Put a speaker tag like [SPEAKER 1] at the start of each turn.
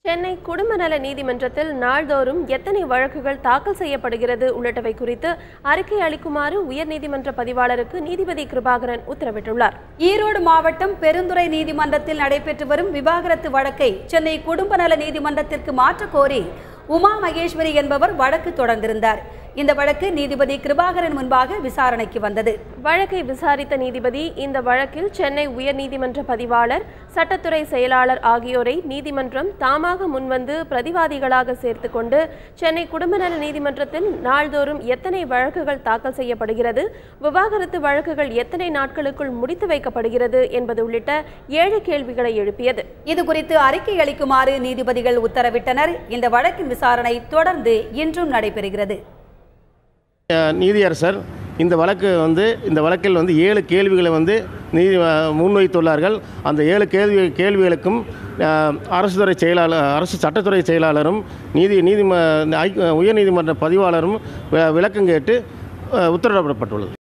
[SPEAKER 1] சென்னை குடும்ப நல நீதிமன்றத்தில் நாள்தோறும் எத்தனை வழக்குகள் தாக்கல் செய்யப்படுகிறது உள்ளிட்டவை குறித்து அறிக்கை அளிக்குமாறு உயர்நீதிமன்ற பதிவாளருக்கு நீதிபதி கிருபாகரன் உத்தரவிட்டுள்ளார்.
[SPEAKER 2] ஈரோடு மாவட்டம் பெருந்துறை நீதிமன்றத்தில் நடைபெற்று வரும் விவாகரத்து வழக்கை சென்னை குடும்ப நல நீதிமன்றத்திற்கு மாற்றக் கோரி உமா மகேஸ்வரி என்பவர் வழக்கு தொடர்ந்திருந்தார். இந்த வழக்கு நீதிபதி கிருபாகரன் முன்பாக விசாரணைக்கு வந்தது.
[SPEAKER 1] வழக்கை விசாரித்த நீதிபதி இந்த வழக்கில் சென்னை உயர்நீதிமன்ற பதிவாளர், சட்டத்துறை செயலாளர் ஆகியோரை நீதிமன்றம் தாமாக முன்வந்து பிரதிவாதிகளாக சேர்த்துக் கொண்டு சென்னை குடும்ப நல நீதிமன்றத்தில் நாள்தோறும் எத்தனை வழக்குகள் தாக்கல் செய்யப்படுகிறது, விவாகரத்து வழக்குகள் எத்தனை நாட்களுக்குள் முடித்து வைக்கப்படுகிறது என்பது உள்ளிட்ட 7 கேள்விகளை எழுப்பியது.
[SPEAKER 2] இதுகுறித்து அறிக்கை அளிக்குமாறு நீதிபதிகள் உத்தரவிட்டனர். இந்த வழக்கின் விசாரணை தொடர்ந்து இன்றும் நடைபெறுகிறது.
[SPEAKER 3] நீதியரசர் இந்த வழக்கில் 7 கேள்விகளை முன்வைத்துள்ளார்கள். அந்த 7 கேள்விகளுக்கும் அரசு சட்டத்துறை செயலாளரும் உயர்நீதிமன்ற பதிவாளரும் விளக்கம் கேட்டு உத்தரவிடப்பட்டுள்ளது.